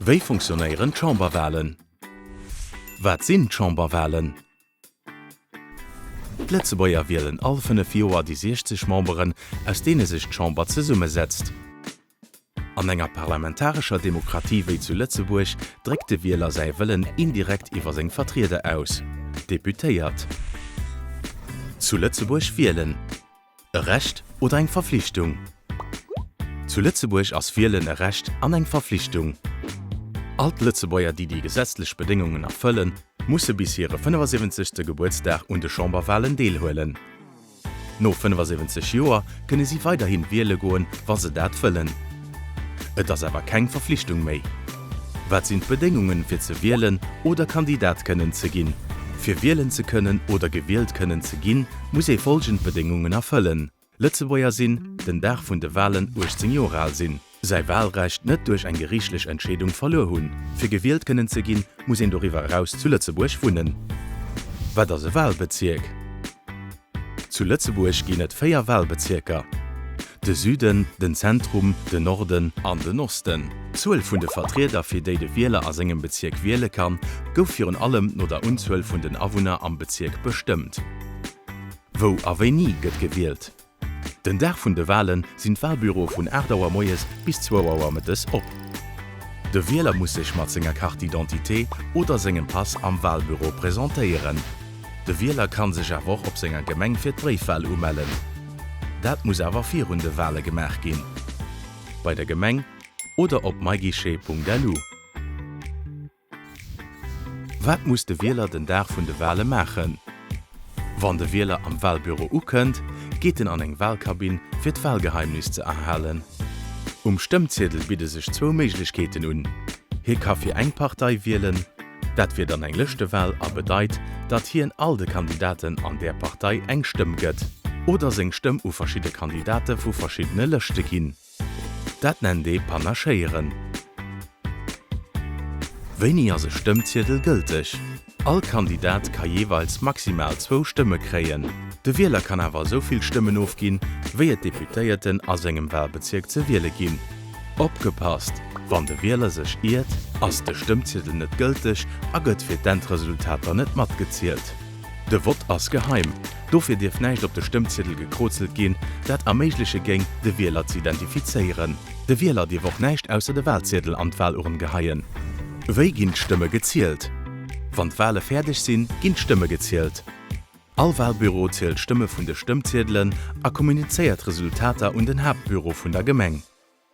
Wéi funktionéieren Chamberwahlen? Wat sinn Chamberwahlen? Letzebäier wieelen all 5 Joer die 60 Memberen, aus dee sich d'Chamber ze Summe setzt. An enger parlamentarischer Demokratie wéi zu Lützeburg drégt de Wieler sei Wëllen indirekt iwwer seng Vertriede aus. Deputéiert. Zu Lützeburg wieelen. E Recht oder eng Verpflichtung. Zu Lützeburg ass Wieelen e Recht an eng Verpflichtung. Alt Lützebäier, die die gesetzlich Bedingungen erfüllen, musse bis ihre 75. Geburtstag und de Chamberwahlen deelhuelen. No 75 Joer könne sie weiterhin wählen goen, was se dat füllen. Et ass aber kein Verpflichtung méi. Wat sind Bedingungen fir ze wählen oder Kandidat können ze ginn? Für wählen zu können oder gewählt können zu ginn, muss folgend Bedingungen erfüllen. Lützebäier sinn, den Dach vun de Wahlen 18 Jahre alt sinn. Sei Wahlrecht net durch ein gerichtlich Entschädung verloren hunn. Für gewählt können ze ginn, muss darüber raus zu Lützeburg wohnen. Wat se Wahlbezirk? Zu Lützeburg ginn et 4 Wahlbezirker. De Süden, den Zentrum, den Norden an den Osten. 12 vun de Vertreter fir déi de Wähler as engem Bezirk wähle kann, gouf virun allem no der unzwell vun den Awohner am Bezirk bestimmt. Wo aéi nie gëtt gewählt? Den Dach vun de Wahlen sind Wahlbüro vun 8 Auer Moies bis 2 Auer mittes op. De Wähler muss sich mat senger Kartidentité oder segem Pass am Wahlbüro präsentéieren. De Wähler kann sich awoch op senger Gemeng fir d'Briefwahl umellen. Dat muss awer 4 Runde Wale gemerk gin. Bei der Gemeng oder op myguichet.lu. Wat muss de Wähler den Dach vun de Wale machen? Wann de Wähler am Wahlbüro ukënnt, geht an eng Wahlkabin fir d' Wahlgeheimnis ze erhalen. Stimmzettel biete sich 2 Möglichkeiten un. Hier kann fir eng Partei wählen, dat wird an eng lechte Wahl a bedeit, dat hier en all de Kandidaten an der Partei eng Stimm gëtt. Oder seng Stimm u verschiedene Kandidate vu verschiedene Lëchte ginn. Dat nennt de Panachéieren. Weniger se Stimmzettel gültig. All Kandidat kann jeweils maximal 2 Stimme kreien. De Wähler kann awer soviel Stimmen aufginn, wie et Deputéierten aus engem Wahlbezirk ze wähle ginn. Opgepasst, wann de Wähler sech irrt, ass de Stimmzettel net gültig, a gëtt fir d'Endresultater net mat gezielt. De Vot ass geheim. Dofir Dirf näicht op de Stimmzettel gekrozelt ginn, dat erméigliche géng de Wähler zu identifizeieren. De Wähler Di woch näicht ausser de Wahlzettel an d'Wahluhren geheien. Wéi ginn d'Stimme gezielt? Wann d'Wale fertig sinn, ginn d'Stimme gezielt. All Wahlbüro zählt Stimme vun de Stimmzetteln a kommuniceiert Resultater und den Hauptbüro vun der Gemeng.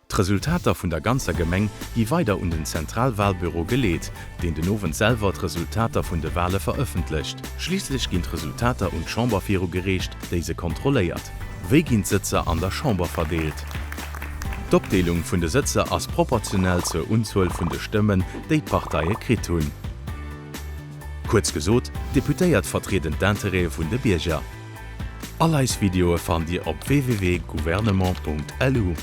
D'Resultater vun der ganzer Gemeng gi weiter un den Zentralwahlbüro geleet, den den Owen selber d'Resultater vun de Wale veröffentlicht. Schließlich ginnt Resultater und Chamberfiro gerecht, déi se kontrolléiert. Wéi ginnt Sitzer an der Chamber verdeelt? D'Opdeelung vun de Sitzer ass proportionell zur Unzahl vun de Stimmen, déi d'Parteie krit hunn. Kurz gesot, Deputéiert vertreten d'Interesse vun de Bierger. All Video fand Dir op www.gouvernement.lu.